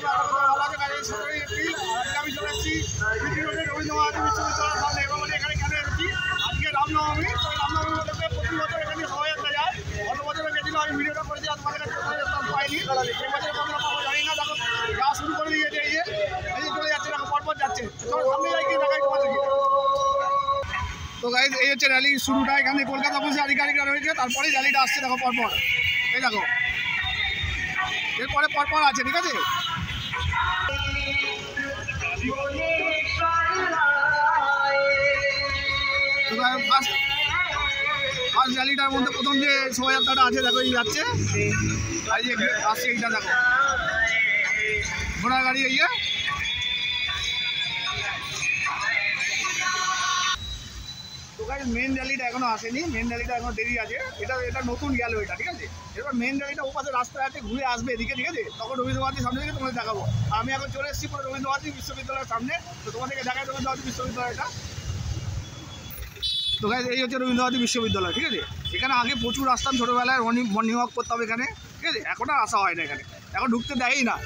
ভালো আছে গাড়ি 17 এপ্রিল আমি চলে এসেছি রবীন্দ্র ভারতী বিশ্ববিদ্যালয়ের সামনে। এবং এখানে কেন এসেছি আজকে রামনবমী, রামনবমী উপলক্ষে প্রতি বছর এখানে শোভাযাত্রা যায়। গত বছরে গেছিল, আমি ভিডিওটা করেছি, তোমাদের কাছে পাইনি। এবছরে কতটা পাবো জানি না। দেখো যাওয়া শুরু করে দিয়েছে, এই যে চলে যাচ্ছে, দেখো পরপর যাচ্ছে। সামনে যাই কি দেখাই তোমাদেরকে। তো গাইজ এই হচ্ছে র্যালি শুরুটা, এখানে কলকাতা বসে আধিকারিকরা রয়েছে, তারপরেই র্যালিটা আসছে। দেখো পরপর, এই দেখো এরপরে পরপর আছে, ঠিক আছে। ফার্স্ট র্যালিটার মধ্যে প্রথম যে শোভাযাত্রাটা আছে, দেখো এই যাচ্ছে, এই যে আসছে, এইটা দেখো ঘোড়া গাড়ি, এই মেন র্যালিটা এখনো আসেনি, মেন র্যালিটা এখনো দেরি আছে। এটা নতুন গেল এটা, ঠিক আছে। এবার মেন র্যালিটা ওপাশে রাস্তায় আছে, ঘুরে আসবে এদিকে, ঠিক আছে। তখন রবীন্দ্র ভারতীর সামনে থেকে তোমাদের দেখাবো। আমি এখন চলে এসেছি পুরো রবীন্দ্র ভারতী বিশ্ববিদ্যালয়ের সামনে, তো তোমাদেরকে দেখাই রবীন্দ্র ভারতী বিশ্ববিদ্যালয়টা। তো গাইজ এই হচ্ছে রবীন্দ্র ভারতী বিশ্ববিদ্যালয়, ঠিক আছে। এখানে আগে প্রচুর আসতাম ছোটোবেলায়, মর্নিং ওয়াক করতাম এখানে, ঠিক আছে। এখন আর আসা হয় না এখানে, এখন ঢুকতে দেয়ই না।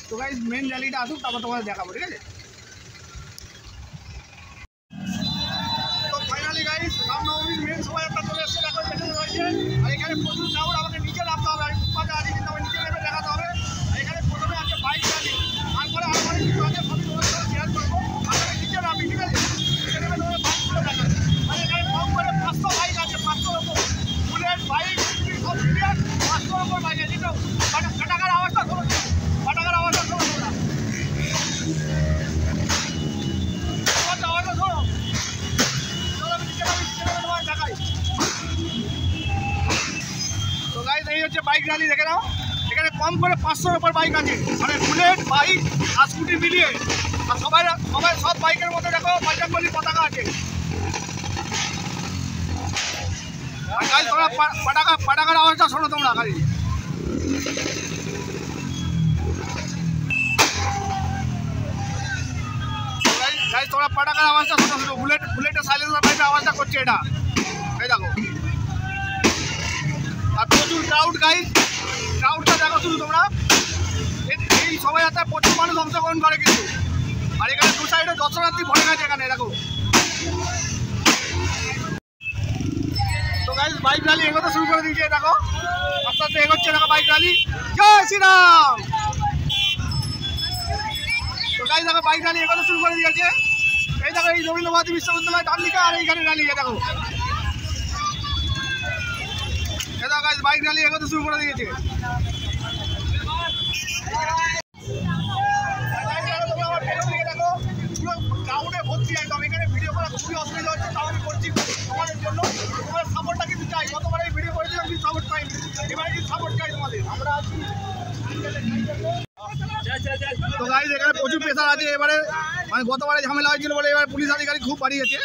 তো গাইজ মেন র্যালিটা আসুক, তারপর তোমাদের দেখাবো, ঠিক আছে। রামনবমীর মেন শোভাযাত্রা চলে এসেছে, দেখো পেছনে রয়েছে। আর এখানে প্রচুর ক্রাউড, আমাকে নিচে নামতে হবে। আমি ফুটপাতে আছি, কিন্তু আমার নিচে নেমে দেখাতে হবে। আর এখানে প্রথমে আছে বাইক র্যালি, তারপরে আরো অনেক কিছু আছে, সবই তোমাদের সাথে শেয়ার করবো। আমাকে নিচে নামি, ঠিক আছে। নিচে নেমে তোমাদের বাইকগুলো দেখাবে। আর এখানে কম করে 500 বাইক আছে, 500-র ওপর বুলেট বাইক সব মিলিয়ে 500-র ওপর বাইক আছে। কিন্তু ফাটাকার আওয়াজটা শোনো, ফাটাকার আওয়াজটা শোনো তোমরা, আওয়াজটা শোনো। তো গাইজ এই হচ্ছে বাইক র্যালি, দেখে নাও। এখানে কম করে 500-র ওপর বাইক আছে, মানে বুলেট বাইক আর স্কুটি মিলিয়ে। আর সব বাইকের মধ্যে দেখো বজরংবলী পতাকা আছে। আর গাইজ তোমরা পাটাকার আওয়াজটা শোনো তোমরা খালি। গাইজ তোমরা পাটাকার আওয়াজটা শোনো, বুলেটের সাইলেন্সার পাইপের আওয়াজটা করছে এটা, এই দেখো। আর প্রচুর ক্রাউড গাইজ, ক্রাউডটা দেখো শুধু তোমরা। এই শোভাযাত্রায় প্রচুর মানুষ অংশগ্রহণ করে কিন্তু। আর এখানে দু সাইডে দর্শনার্থী ভরে গেছে এখানে, দেখো। তো গাইজ বাইক র্যালি এগোতে শুরু করে দিয়েছে, দেখো আস্তে আস্তে এগোচ্ছে, দেখো বাইক র্যালি। জয় শ্রীরাম। তো গাইজ দেখো বাইক র্যালি এগোতে শুরু করে দিয়েছে। এই দেখো এই রবীন্দ্র ভারতী বিশ্ববিদ্যালয় ডান দিকে, আর এইখানে র্যালি, দেখো বাইক র্যালি এগোতে শুরু করে দিয়েছে। দেখো পুরো ক্রাউডে ভর্তি একদম। এখানে ভিডিও করা খুবই অসুবিধা হচ্ছে, তাও আমি করছি তোমাদের জন্য। তোমাদের সাপোর্টটা কিন্তু চাই। গতবার এই ভিডিও করেছিলাম, কিন্তু সাপোর্ট পাইনি, এবারে কিন্তু সাপোর্ট চাই তোমাদের। আমরা আছি। তো গাইজ এখানে প্রচুর প্রেসার আছে এবারে, মানে গতবারে ঝামেলা হয়েছিল বলে এবার পুলিশ আধিকারিক খুব বাড়িয়েছে।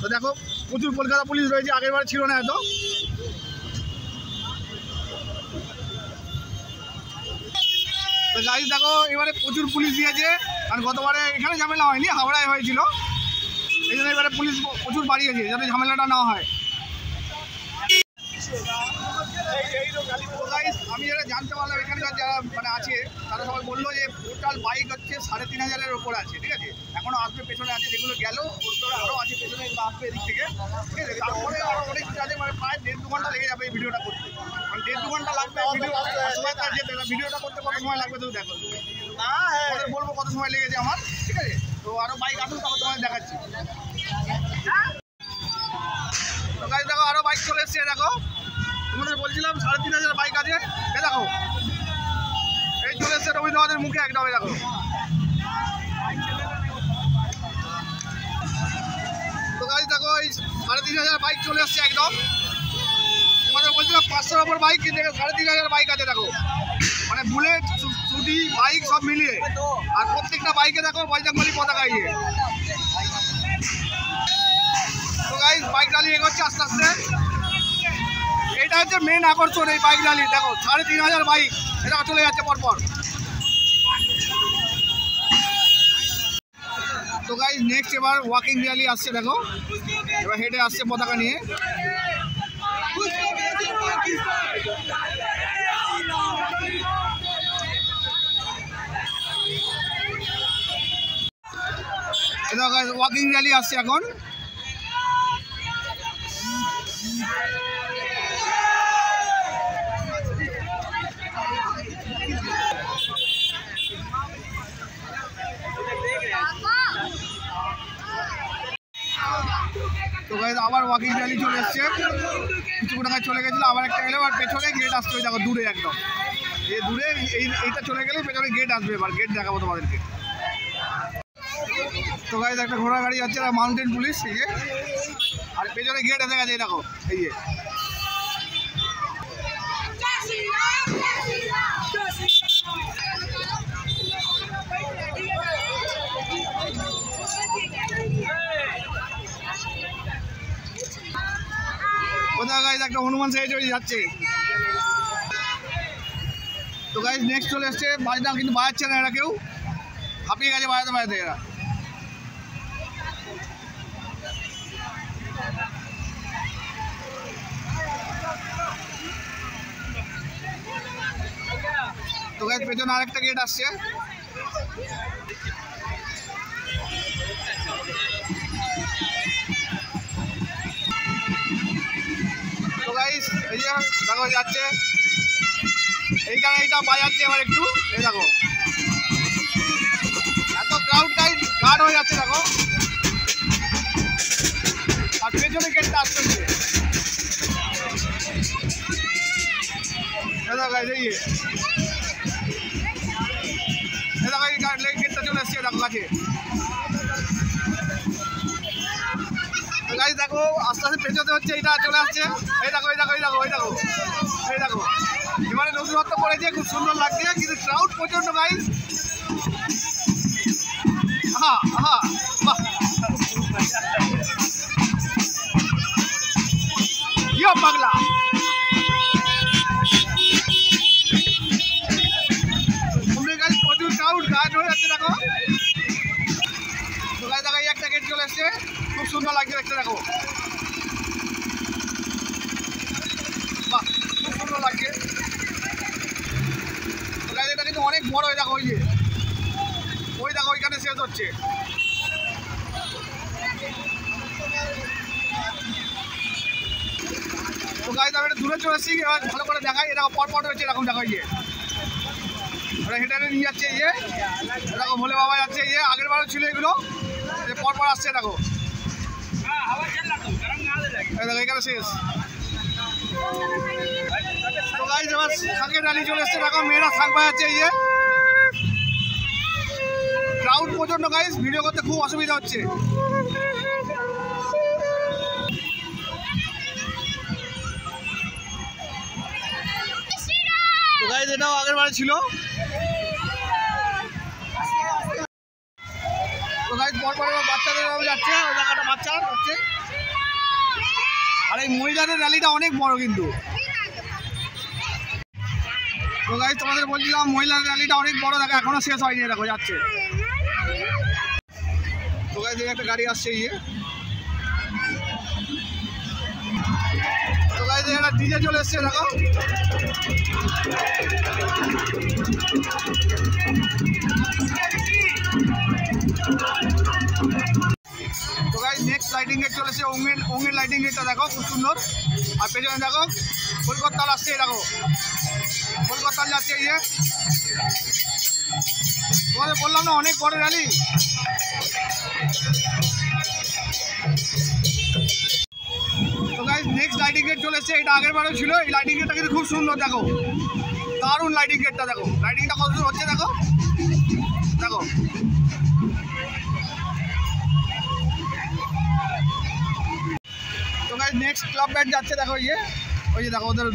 তো দেখো প্রচুর কলকাতা পুলিশ রয়েছে, আগের বার ছিল না এত। তো গাইজ দেখো এবারে প্রচুর পুলিশ দিয়েছে, কারণ গতবারে এখানে ঝামেলা হয়নি, হাওড়ায় হয়েছিল। এই জন্য এবারে পুলিশ প্রচুর বাড়িয়েছে, যাতে ঝামেলাটা না হয়। আমি যেটা জানতে পারলাম এখানকার যারা মানে আছে, তারা সবাই বললো যে টোটাল বাইক হচ্ছে 3500-এর ওপর আছে, ঠিক আছে। এখনও আসবে, পেছনে আছে, যেগুলো গেল ওর আরও আছে পেছনে, এগুলো আসবে এদিক থেকে, ঠিক আছে। তারপরে আরও অনেক কিছু আছে, মানে প্রায় 1.5-2 ঘন্টা লেগে যাবে এই ভিডিওটা করতে। মানে 1.5-2 ঘন্টা লাগবে ভিডিওটা করতে। কত সময় লাগবে তুমি দেখো, বলবো কত সময় লেগেছে আমার, ঠিক আছে। তো আরও বাইক আসুন, তারপর তোমাদের দেখাচ্ছি। তো গাইজ দেখো আরও বাইক চলে এসছে, দেখো তোমাদের বলছিলাম 3500 বাইক আছে, দেখো এই চলে এসছে রবীন্দ্র ভারতীর মুখে একদম, দেখো। তো গাইজ দেখো এই 3500 বাইক চলে এসছে একদম। তোমাদের বলছিলাম 500-র ওপর বাইক, কিন্তু 3500 বাইক আছে, দেখো। মানে বুলেট স্কুটি বাইক সব মিলিয়ে। আর প্রত্যেকটা বাইকে দেখো বজরংবলী পতাকা ইয়ে। তো গাইজ বাইক র্যালি এগোচ্ছে আস্তে আস্তে। এটা হচ্ছে মেন আকর্ষণ এই বাইক র্যালি, দেখো 3500 বাইক এটা চলে যাচ্ছে পরপর। তো গাইজ নেক্সট এবার ওয়াকিং র্যালি আসছে, দেখো এবার হেঁটে আসছে পতাকা নিয়ে। ওয়াকিং র্যালি আসছে এখন। তো গাইস আবার ওয়াকিং র্যালি চলে এসছে, কিছু টাকা চলে গেছিলো, আবার একটা এলো, আর পেছনে গেট আসছে ওই দেখো দূরে একদম, এই দূরে এইটা চলে গেলে পেছনে গেট আসবে, এবার গেট দেখাবো তোমাদেরকে। তো গাইস একটা ঘোড়া গাড়ি যাচ্ছে, মাউন্টেন পুলিশ, এই যে, আর পেছনে গেট এসে গেছে, এই দেখো এই যে। কোথাও গাইস একটা হনুমান সাইজ যাচ্ছে। তো গাইস নেক্সট চলে এসছে, বাড়িটা কিন্তু বাজাচ্ছে না এরা, কেউ হাঁপিয়ে গেছে বাজাতে বাজাতে এরা। তো গাইস পেছনে আরেকটা গেট আসছে। তো গাইস এই যে দেখো যাচ্ছে, এইখানে এইটা বাজাচ্ছে এবার একটু, এই দেখো এত ক্রাউড গাইস গার্ড হয়ে যাচ্ছে দেখো, আর পেছনে গেটটা আসছে, দেখো গাইস এই দেখো এই গেটটা চলে এসছে দেখো কাছে। গাইস দেখো আস্তে আস্তে পেছতে হচ্ছে, এইটা চলে আসছে, এই দেখো এই দেখো এই দেখো এই দেখো এই দেখো, এবারে নতুনত্ব করেছে, খুব সুন্দর লাগছে, কিন্তু ক্রাউড প্রচন্ড গাইস। হ্যাঁ হ্যাঁ বাহ, ইয়ো পাগলা। প্রচুর ক্রাউড গার্ড হয়ে যাচ্ছে দেখো। তো গাইস দেখো এই একটা গেট চলে এসছে, খুব সুন্দর লাগছে দেখতে দেখো, বাহ খুব সুন্দর লাগছে। তো গাইস এটা কিন্তু অনেক বড়, দেখো ওই যে ওই দেখো ওইখানে শেষ হচ্ছে। তো গাইস আমি এটা দূরে চলে এসেছি, এবার ভালো করে দেখাই, এটা পরপর হচ্ছে এরকম দেখো, ইয়ে ওরা হেঁটে নিয়ে যাচ্ছে, ইয়ে দেখো ভোলে বাবা যাচ্ছে, ইয়ে আগের বারও ছিল এগুলো, পরপর আসছে দেখো, দেখো এখানে শেষ। তো গাইস এবার শাঁখের র্যালি চলে এসছে দেখো, মেয়েরা শাঁখ বাজাচ্ছে, ইয়ে ক্রাউড প্রচন্ড গাইস, ভিডিও করতে খুব অসুবিধা হচ্ছে। তো গাইস এটাও আগের বারে ছিল। তো গাইস পরপর বাচ্চাদের যাচ্ছে, ওই জায়গাটা বাচ্চা হচ্ছে, আর এই মহিলাদের র্যালিটা অনেক বড় কিন্তু। তো গাইস তোমাদের বলছিলাম মহিলাদের র্যালিটা অনেক বড়, দেখো এখনো শেষ হয়নি, দেখো যাচ্ছে। তো গাইস একটা গাড়ি আসছে, ইয়ে তো গাইস একটা ডিজে চলে এসছে দেখো। তো গাইস নেক্সট লাইটিং গেট চলেছে, ওঙের লাইটিং গেটটা দেখো খুব সুন্দর, আর পেছনে দেখো কলকাতার আসছে, দেখো কলকাতার যাচ্ছে, এই যে তোমাদের বললাম না অনেক বড় র্যালি। তো গাইস নেক্সট লাইটিং গেট চলে এসছে, এটা আগের বারেও ছিল, এই লাইটিং গেটটা কিন্তু খুব সুন্দর দেখো, দারুণ লাইটিং গেটটা দেখো, লাইটিংটা কত সুন্দর হচ্ছে দেখো দেখো। তো গাইস নেক্সট ক্লাব ব্যান্ড যাচ্ছে দেখো, ইয়ে ওই যে দেখো ওদের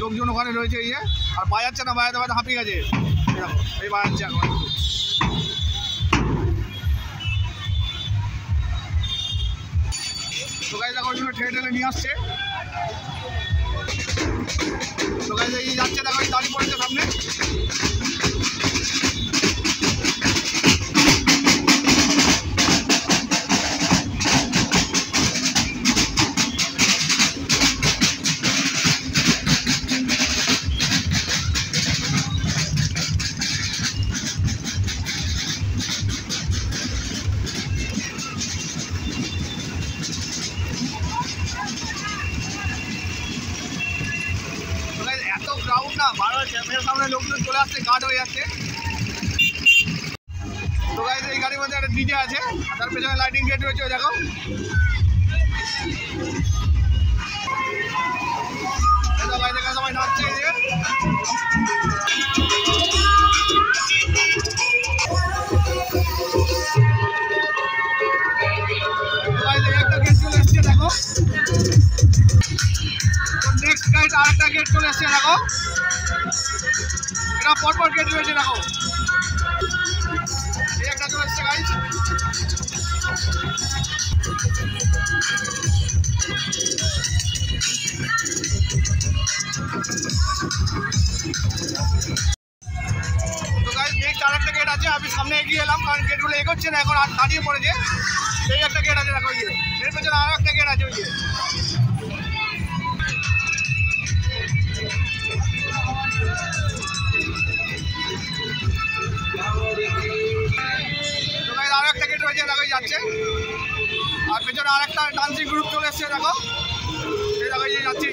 লোকজন ওখানে রয়েছে, ইয়ে আর বাজাচ্ছে না, বাজাতে বাজাতে হাঁপিয়ে গেছে, দেখো এই বাজাচ্ছে এখন। তো গাইস দেখো ওই জন্য ঠেলে নিয়ে আসছে। তো গাইস এই যাচ্ছে দেখো, এই দাঁড়িয়ে পড়েছে সামনে। ক্রাউড না ভালো ক্যামেরার সামনে লোকজন চলে আসছে, গার্ড হয়ে যাচ্ছে। তো গাইস এই গাড়ির মধ্যে একটা ডিজে আছে, তার পেছনে লাইটিং গেট রয়েছে, দেখো। সবাই নাচছে। একটা গেট চলে এসছে, দেখো। নেক্সট গাইড আরেকটা গেট চলে এসছে, দেখো। এটা পরপর গেট রয়েছে, দেখো। এই একটা চলে এসছে গাইড। তো গাইড নেক্সট আরেকটা গেট আছে, আমি সামনে এগিয়ে এলাম কারণ গেটগুলো এগোচ্ছে না, এখন দাঁড়িয়ে পড়েছে। এই একটা গেট আছে, দেখো। এর পেছনে আরো একটা গেট আছে, ওই যে। আরো একটা গেট রয়েছে, দেখো যাচ্ছে। আর পেছনে আর একটা ডান্সিং গ্রুপ চলে এসছে, দেখো। এই দেখো এই যাচ্ছে,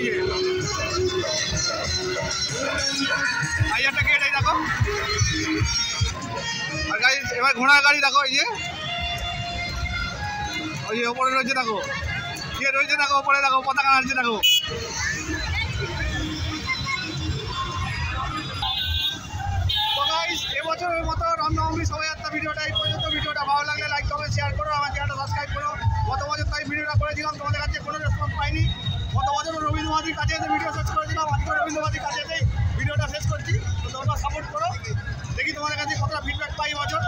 এই একটা গেট, এই দেখো। আর গাড়ি এবার ঘোড়ার গাড়ি, দেখো। এই যে ওই যে ওপরে রয়েছে, দেখো। কে রয়েছে, দেখো ওপরে, দেখো পতাকা নাড়ছে, দেখো। এবছরের মতো রামনবমী শোভাযাত্রা ভিডিওটা এই পর্যন্ত। ভিডিওটা ভালো লাগলে লাইক করো, শেয়ার করো, আমার চ্যানেলটা সাবস্ক্রাইব করো। গত বছর তাই ভিডিওটা করেছিলাম, তোমাদের কাছে কোনো রেসপন্স পাইনি। গত বছর রবীন্দ্র ভারতীর কাছে এসে ভিডিও শেষ করেছিলাম, আজকে রবীন্দ্র ভারতীর কাছে এসে ভিডিওটা শেষ করছি। তো তোমরা সাপোর্ট করো, দেখি তোমাদের কাছে কতটা ফিডব্যাক পাই বছর।